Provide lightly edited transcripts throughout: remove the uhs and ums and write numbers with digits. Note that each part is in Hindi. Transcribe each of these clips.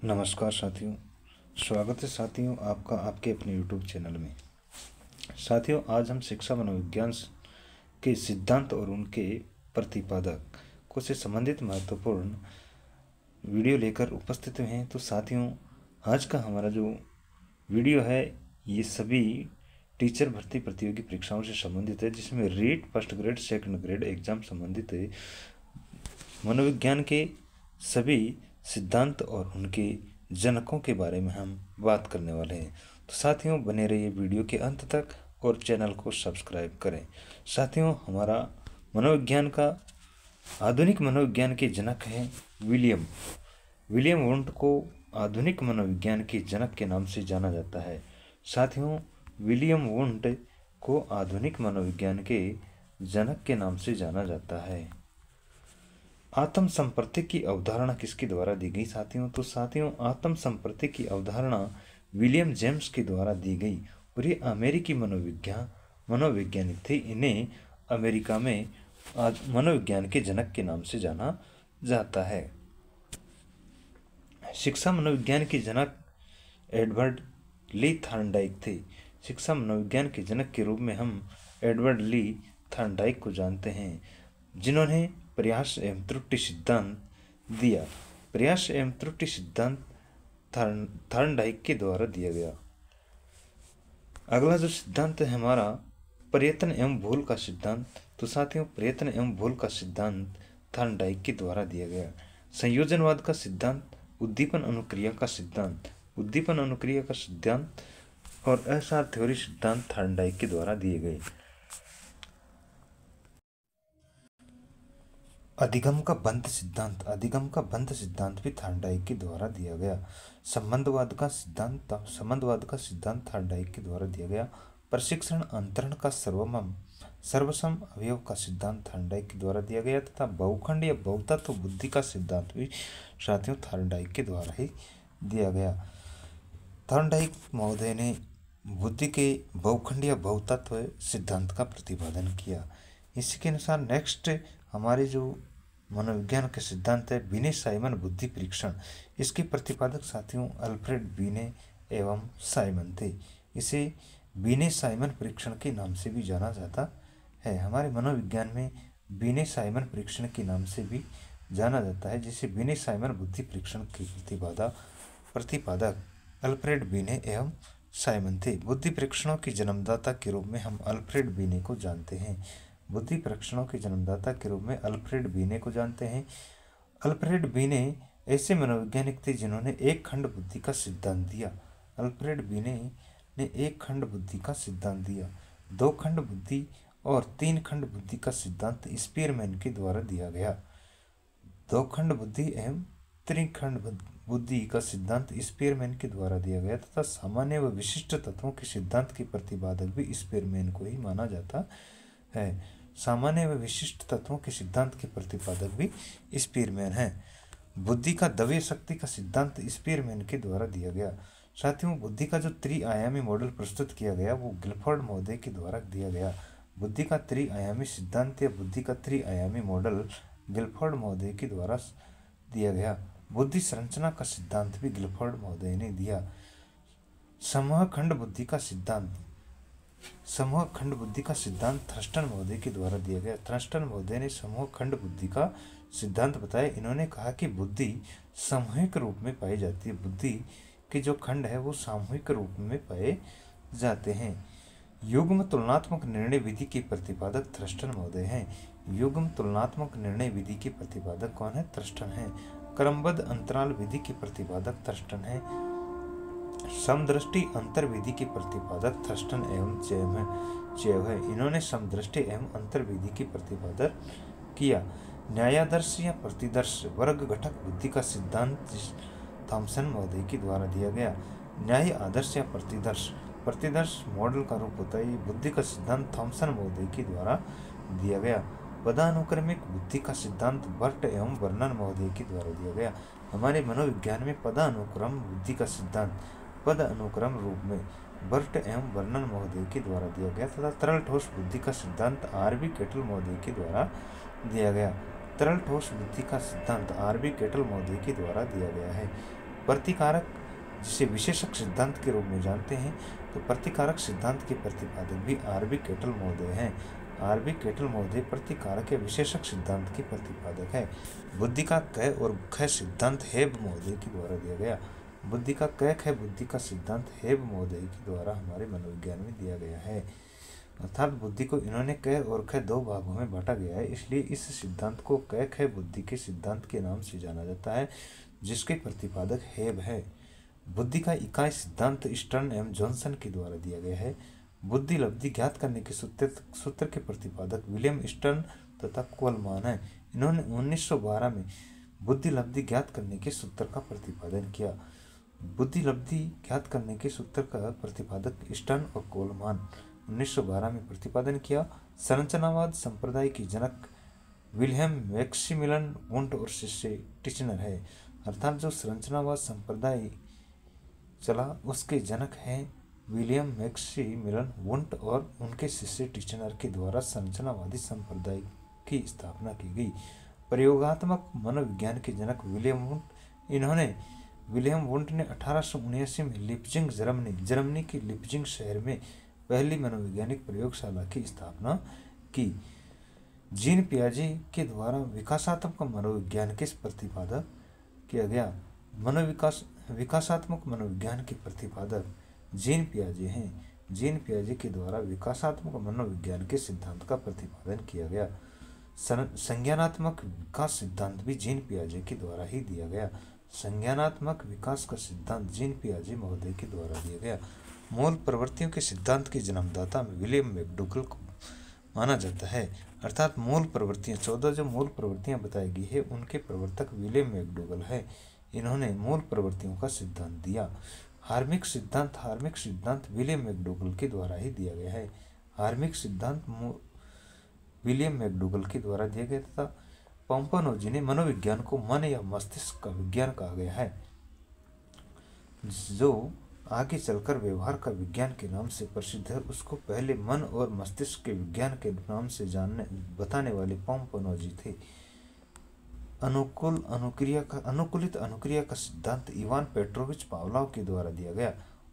नमस्कार साथियों, स्वागत है साथियों आपका आपके अपने YouTube चैनल में। साथियों, आज हम शिक्षा मनोविज्ञान के सिद्धांत और उनके प्रतिपादक को से संबंधित महत्वपूर्ण वीडियो लेकर उपस्थित हुए हैं। तो साथियों, आज का हमारा जो वीडियो है ये सभी टीचर भर्ती प्रतियोगी परीक्षाओं से संबंधित है, जिसमें REET first grade second grade exam संबंधित है। मनोविज्ञान के सभी सिद्धांत और उनके जनकों के बारे में हम बात करने वाले हैं। तो साथियों, बने रहिए वीडियो के अंत तक और चैनल को सब्सक्राइब करें। साथियों, हमारा मनोविज्ञान का आधुनिक मनोविज्ञान के जनक हैं विलियम वुंट को आधुनिक मनोविज्ञान के जनक के नाम से जाना जाता है। साथियों, विलियम वुंट को आधुनिक मनोविज्ञान के जनक के नाम से जाना जाता है। आत्म संप्रति की अवधारणा किसके द्वारा दी गई साथियों? तो साथियों, आत्म संप्रति की अवधारणा विलियम जेम्स के द्वारा दी गई और ये अमेरिकी मनोवैज्ञानिक थे। इन्हें अमेरिका में मनोविज्ञान के जनक के नाम से जाना जाता है। शिक्षा मनोविज्ञान के जनक एडवर्ड ली थॉर्नडाइक थे। शिक्षा मनोविज्ञान के जनक के रूप में हम एडवर्ड ली थॉर्नडाइक को जानते हैं, जिन्होंने प्रयास एवं त्रुटि सिद्धांत दिया। प्रयास एवं त्रुटि सिद्धांत थॉर्नडाइक के द्वारा दिया गया। अगला जो सिद्धांत है हमारा प्रयत्न एवं भूल का सिद्धांत। तो साथियों, प्रयत्न एवं भूल का सिद्धांत थॉर्नडाइक के द्वारा दिया गया। संयोजनवाद का सिद्धांत, उद्दीपन अनुक्रिया का सिद्धांत और एसआर थ्योरी सिद्धांत थॉर्नडाइक के द्वारा दिए गए। अधिगम का बंध सिद्धांत भी थॉर्नडाइक के द्वारा दिया गया। संबंधवाद का सिद्धांत थॉर्नडाइक के द्वारा दिया गया। प्रशिक्षण अंतरण का सर्वसम अवयव का सिद्धांत थॉर्नडाइक के द्वारा दिया गया तथा बहुखंड या बहुतत्व बुद्धि का सिद्धांत भी साथियों थॉर्नडाइक के द्वारा ही दिया गया। थॉर्नडाइक महोदय ने बुद्धि के बहुखंड या बहुतत्व सिद्धांत का प्रतिपादन किया। इसी के अनुसार नेक्स्ट हमारे जो मनोविज्ञान के सिद्धांत है बीने साइमन बुद्धि परीक्षण। इसके प्रतिपादक साथियों अल्फ्रेड बीने एवं साइमन थे। इसे बीने साइमन परीक्षण के नाम से भी जाना जाता है। हमारे मनोविज्ञान में बीने साइमन परीक्षण के नाम से भी जाना जाता है, जिसे बीने साइमन बुद्धि परीक्षण के प्रतिपादक अल्फ्रेड बीने एवं साइमन थे। बुद्धि परीक्षणों के जन्मदाता के रूप में हम अल्फ्रेड बीने को जानते हैं। बुद्धि परीक्षणों के जन्मदाता के रूप में अल्फ्रेड बीने को जानते हैं। अल्फ्रेड बीने ऐसे मनोवैज्ञानिक थे जिन्होंने एक खंड बुद्धि का सिद्धांत दिया। अल्फ्रेड बीने ने एक खंड बुद्धि का सिद्धांत दिया। दो खंड बुद्धि और तीन खंड बुद्धि का सिद्धांत स्पीयरमैन के द्वारा दिया गया। दो खंड बुद्धि एवं त्रिखंड बुद्धि का सिद्धांत स्पीयरमैन के द्वारा दिया गया तथा सामान्य व विशिष्ट तत्वों के सिद्धांत के प्रतिपादक भी स्पीयरमैन को ही माना जाता है। सामान्य व विशिष्ट तत्वों के सिद्धांत के प्रतिपादक भी स्पीयरमैन है। बुद्धि का द्रव्य शक्ति का सिद्धांत स्पीयरमैन के द्वारा दिया गया। साथियों, बुद्धि का जो त्रिआयामी मॉडल प्रस्तुत किया गया वो गिलफोर्ड महोदय के द्वारा दिया गया। बुद्धि का त्रिआयामी सिद्धांत या बुद्धि का त्रिआयामी मॉडल गिलफोर्ड महोदय के द्वारा दिया गया। बुद्धि संरचना का सिद्धांत भी गिलफोर्ड महोदय ने दिया। समूह खंड बुद्धि का सिद्धांत थर्स्टन महोदय के द्वारा दिया गया। थर्स्टन महोदय ने समूह खंड बुद्धि का सिद्धांत बताया। इन्होंने कहा कि बुद्धि सामूहिक रूप में पाई जाती है। बुद्धि के जो खंड है वो सामूहिक रूप में पाए जाते हैं। युग्म तुलनात्मक निर्णय विधि के प्रतिपादक थर्स्टन महोदय हैं। युग्म तुलनात्मक निर्णय विधि के प्रतिपादक कौन है? थर्स्टन है। क्रमबद्ध अंतराल विधि के प्रतिपादक थर्स्टन है। समदृष्टि अंतर विधि के प्रतिपादक थर्स्टन एवं चेव है। इन्होंने समदृष्टि एवं अंतर विधि के प्रतिपादन किया। न्यायादर्श या प्रतिदर्श वर्ग घटक बुद्धि का सिद्धांत थॉमसन महोदय के द्वारा दिया गया। न्याय आदर्श या प्रतिदर्श मॉडल का रूप होता है। ये बुद्धि का सिद्धांत थॉमसन महोदय के द्वारा दिया गया। पदानुक्रमिक बुद्धि का सिद्धांत बर्ट एवं वर्नन महोदय के द्वारा दिया गया। हमारे मनोविज्ञान में पदानुक्रम बुद्धि का सिद्धांत पद अनुक्रम रूप में बर्ट एवं वर्नन महोदय के द्वारा दिया गया तथा तरल ठोस बुद्धि का सिद्धांत आरबी केटल महोदय के द्वारा दिया गया। तरल ठोस बुद्धि का सिद्धांत आरबी केटल महोदय के द्वारा दिया गया है। प्रतिकारक जिसे विशेषक सिद्धांत के रूप में जानते हैं, तो प्रतिकारक सिद्धांत के प्रतिपादक भी आर.बी. केटल महोदय हैं। आर.बी. केटल महोदय प्रतिकारक या विशेषक सिद्धांत के प्रतिपादक है। बुद्धि का क और ख सिद्धांत हेब महोदय के द्वारा दिया गया। बुद्धि का क ख बुद्धि का सिद्धांत हेब महोदय के द्वारा हमारे मनोविज्ञान में दिया गया है। अर्थात बुद्धि को इन्होंने क और ख दो भागों में बांटा गया है, इसलिए इस सिद्धांत को क ख बुद्धि के सिद्धांत के नाम से जाना जाता है, जिसके प्रतिपादक हेब है। बुद्धि का इकाई सिद्धांत स्टर्न एवं जॉनसन के द्वारा दिया गया है। बुद्धि लब्धि ज्ञात करने के सूत्र के प्रतिपादक विलियम स्टर्न तथा कोलमान है। इन्होंने 1912 में बुद्धि लब्धि ज्ञात करने के सूत्र का प्रतिपादन किया। बुद्धि लब्धि ज्ञात करने के सूत्र का प्रतिपादक स्टर्न और कोलमान 1912 में प्रतिपादन किया। संरचनावाद संप्रदाय की जनक विल्हेम मैक्सिमिलियन वुंट और शिष्य टिचनर है। अर्थात जो संरचनावाद संप्रदाय चला उसके जनक हैं विलियम मैक्सिमिलियन वुंट और उनके शिष्य टिचनर के द्वारा संरचनावादी संप्रदाय की स्थापना की गई। प्रयोगात्मक मनोविज्ञान के जनक विलियम वुंट ने 1879 में लिप्जिंग जर्मनी के लिप्जिंग शहर में पहली मनोवैज्ञानिक प्रयोगशाला की स्थापना की। जीन पियाजे के द्वारा विकासात्मक मनोविज्ञान के प्रतिपादक किया गया। विकासात्मक मनोविज्ञान के प्रतिपादक जीन पियाजे हैं। जीन पियाजे के द्वारा विकासात्मक मनोविज्ञान के सिद्धांत का प्रतिपादन किया गया। संज्ञानात्मक विकास सिद्धांत भी जीन पियाजे के द्वारा ही दिया गया। संज्ञानात्मक विकास का सिद्धांत जीन पियाजे महोदय के द्वारा दिया गया। मूल प्रवृत्तियों के सिद्धांत के जन्मदाता में विलियम मैकडूगल को माना जाता है। अर्थात मूल प्रवृत्तियां 14 जो मूल प्रवृत्तियां बताई गई है उनके प्रवर्तक विलियम मैकडूगल है। इन्होंने मूल प्रवृत्तियों का सिद्धांत दिया। हार्मिक सिद्धांत विलियम मैकडूगल के द्वारा ही दिया गया है। हार्मिक सिद्धांत विलियम मैकडूगल के द्वारा दिया गया तथा पोम्पनोजी ने मनोविज्ञान को मन या मस्तिष्क का विज्ञान कहा गया है, जो आगे चलकर व्यवहार का विज्ञान के नाम से प्रसिद्ध है। उसको पहले मन और मस्तिष्क के विज्ञान के नाम से बताने वाले पोम्पनोजी थे। अनुकूलित अनुक्रिया का सिद्धांत इवान पेट्रोविच पावलोव के द्वारा दिया गया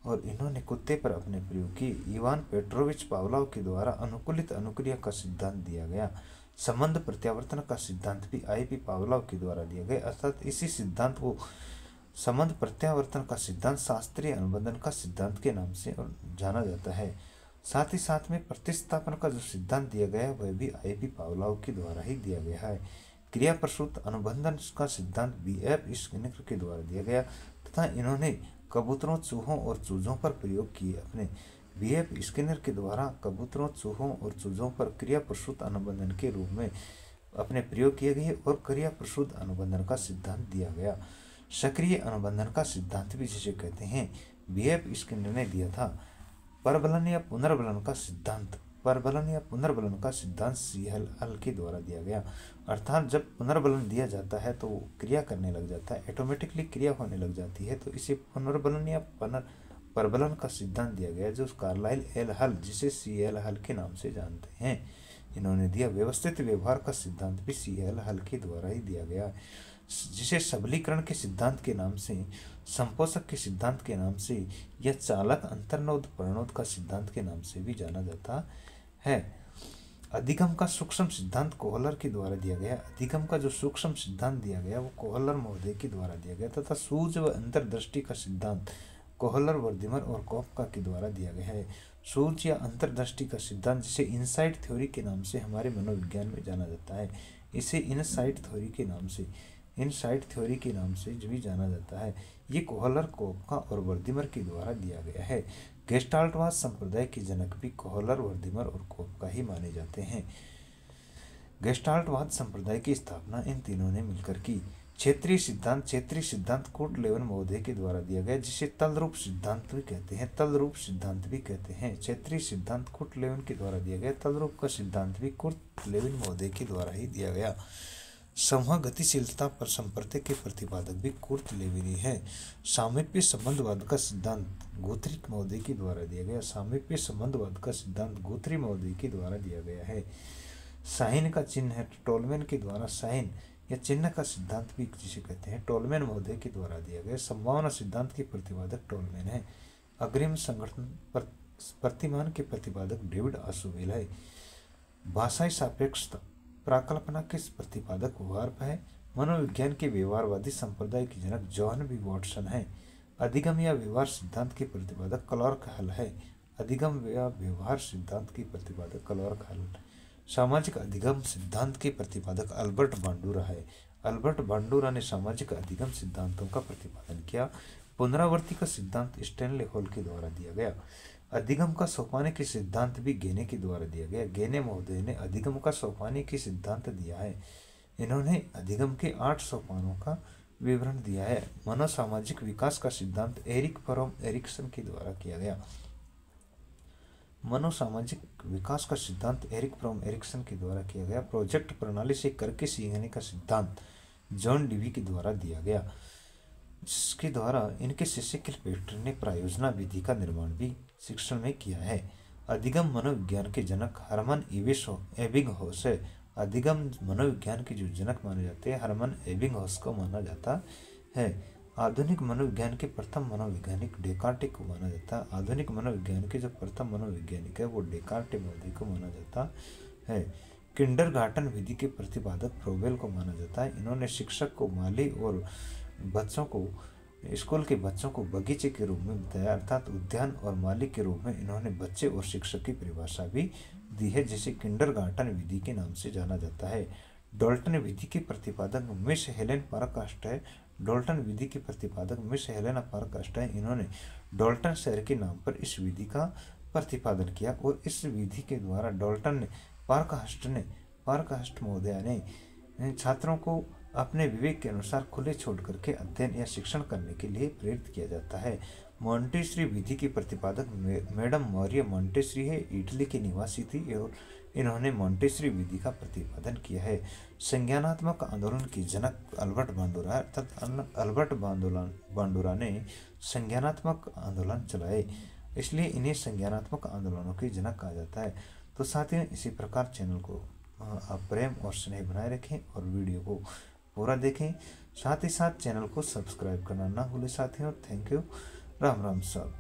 और इन्होंने कुत्ते पर अपने प्रयोग किए। इवान पेट्रोविच पावलोव के द्वारा अनुकूलित अनुक्रिया का सिद्धांत दिया गया। संबंध प्रत्यावर्तन का सिद्धांत भी I.P. पावलोव के द्वारा दिया गया। अर्थात इसी सिद्धांत को संबंध प्रत्यावर्तन का सिद्धांत शास्त्रीय अनुबंधन का सिद्धांत के नाम से जाना जाता है। साथ ही साथ में प्रतिस्थापन का जो सिद्धांत दिया गया है वह भी I.P. पावलोव के द्वारा ही दिया गया है। क्रिया प्रसूत अनुबंधन का सिद्धांत B.F. स्किनर के द्वारा दिया गया तथा इन्होंने कबूतरों, चूहों और चूजों पर प्रयोग किए। अपने B.F. स्किनर के द्वारा कबूतरों, चूहों और चूजों पर क्रिया प्रसूत अनुबंधन के रूप में अपने प्रयोग किए गए और क्रिया प्रसूत अनुबंधन का सिद्धांत दिया गया। सक्रिय अनुबंधन का सिद्धांत भी जिसे कहते हैं B.F. स्किनर ने दिया था। परबलन या पुनर्बलन का सिद्धांत C.L. के द्वारा दिया गया। अर्थात जब पुनर्बलन दिया जाता है तो वो क्रिया करने लग जाता है, ऑटोमेटिकली क्रिया होने लग जाती है, तो इसे पुनर्बलन या परबलन का सिद्धांत दिया गया, जो कार्लाइल एल हल जिसे C.L. हल के नाम से जानते हैं इन्होंने दिया। व्यवस्थित व्यवहार का सिद्धांत भी C.L. हल के द्वारा ही दिया गया, जिसे सबलीकरण के सिद्धांत के नाम से, संपोषक के सिद्धांत के नाम से या चालक अंतर्नोद प्रणोद का सिद्धांत के नाम से भी जाना जाता है। अधिगम का सूक्ष्म सिद्धांत कोहलर के द्वारा दिया गया। अधिगम का जो सूक्ष्म सिद्धांत दिया गया वो कोहलर महोदय के द्वारा दिया गया तथा सूझ व अंतर्दृष्टि का सिद्धांत कोहलर, वर्दिमर और कोपका के द्वारा दिया गया है। सूझ या अंतर्दृष्टि का सिद्धांत जिसे इनसाइट थ्योरी के नाम से हमारे मनोविज्ञान में जाना जाता है, इसे इनसाइट थ्योरी के नाम से भी जाना जाता है। ये कोहलर, कोपका और वर्दिमर के द्वारा दिया गया है। गेस्टाल्टवाद संप्रदाय के जनक भी कोहलर, वर्दिमर और कोपका ही माने जाते हैं। गेस्टाल्टवाद संप्रदाय की स्थापना इन तीनों ने मिलकर की। क्षेत्रीय सिद्धांत कुर्ट लेवन महोदय के द्वारा दिया गया, जिसे तलरूप सिद्धांत भी कहते हैं। क्षेत्रीय सिद्धांत कुर्ट लेवन के द्वारा दिया गया। तलरूप का सिद्धांत भी कुर्ट लेवन महोदय के द्वारा ही दिया गया। समूह गतिशीलता पर संप्रत्य के प्रतिपादक भी कुर्ट लेविन ही है। सामीप्य संबंधवाद का सिद्धांत गुथरी महोदय के द्वारा दिया गया। सामीप्य संबंधवाद का सिद्धांत गुथरी महोदय के द्वारा दिया गया है। साइन का चिन्ह है टोलमैन के द्वारा साइन या चिन्ह का सिद्धांत भी जिसे कहते हैं, टोलमैन महोदय के द्वारा दिया गया। संभावना सिद्धांत के प्रतिपादक टोलमैन है। अग्रिम संगठन प्रतिमान के प्रतिपादक डेविड आशुवेल है। भाषाई सापेक्षता प्राकल्पना के प्रतिपादक वार्प है। मनोविज्ञान के व्यवहारवादी संप्रदाय के जनक जॉन बी वॉटसन है। अधिगम या व्यवहार सिद्धांत के प्रतिपादक क्लार्क हल है। अधिगम या व्यवहार सिद्धांत के प्रतिपादक क्लार्क हल। सामाजिक अधिगम सिद्धांत के प्रतिपादक अल्बर्ट बांडुरा है। अल्बर्ट बांडुरा ने सामाजिक अधिगम सिद्धांतों का प्रतिपादन किया। पुनरावृत्ति का सिद्धांत स्टैनले हॉल के द्वारा दिया गया। अधिगम का सोपानिक सिद्धांत भी गेने के द्वारा दिया गया। गेने महोदय ने अधिगम का सोपानिक सिद्धांत दिया है। इन्होंने अधिगम के 8 सोपानों का विवरण दिया है। मनोसामाजिक विकास का सिद्धांत एरिक फ्रॉम एरिक्सन के द्वारा किया गया। मनोसामाजिक विकास का सिद्धांत एरिक फ्रॉम एरिक्सन के द्वारा किया गया। प्रोजेक्ट प्रणाली से करके सीखने का सिद्धांत जॉन डीवी के द्वारा दिया गया, जिसके द्वारा इनके शिष्य किलपेस्टर ने प्रायोजना विधि का निर्माण भी शिक्षण में किया है। अधिगम मनोविज्ञान के जनक हरमन एबिंगहॉस है। अधिगम मनोविज्ञान के जो जनक माने जाते हैं हरमन एबिंगहॉस को माना जाता है। आधुनिक मनोविज्ञान के प्रथम मनोवैज्ञानिक डेकार्टे को माना जाता है। आधुनिक मनोविज्ञान के जो प्रथम मनोवैज्ञानिक है वो डेकार्टे महोदय को माना जाता है। किंडरगार्टन विधि के प्रतिपादक फ्रोबेल को माना जाता है। इन्होंने शिक्षक को माली और बच्चों को स्कूल के बच्चों को बगीचे के रूप में बताया, अर्थात उद्यान और माली के रूप में इन्होंने बच्चे और शिक्षक की परिभाषा भी दी है, जिसे किंडरगार्टन विधि के नाम से जाना जाता है। डॉल्टन विधि के प्रतिपादक मिस हेलेन पारकास्ट है। डॉल्टन विधि के प्रतिपादक मिस हेलेना पारकास्ट है। इन्होंने डॉल्टन शहर के नाम पर इस विधि का प्रतिपादन किया और इस विधि के द्वारा डॉल्टन ने पारकास्ट महोदय ने छात्रों को अपने विवेक के अनुसार खुले छोड़ करके अध्ययन या शिक्षण करने के लिए प्रेरित किया जाता है। मॉन्टेसरी विधि की प्रतिपादक मैडम मौर्य मॉन्टेसरी है। इटली की निवासी थी और इन्होंने मॉन्टेसरी विधि का प्रतिपादन किया है। संज्ञानात्मक आंदोलन के जनक अल्बर्ट बांडुरा अर्थात अल्बर्ट बांडुरा ने संज्ञानात्मक आंदोलन चलाए, इसलिए इन्हें संज्ञानात्मक आंदोलनों के जनक कहा जाता है। तो साथियों, इसी प्रकार चैनल को आप प्रेम और स्नेह बनाए रखें और वीडियो को पूरा देखें। साथ ही साथ चैनल को सब्सक्राइब करना ना भूलें साथियों। Thank you. राम राम सब।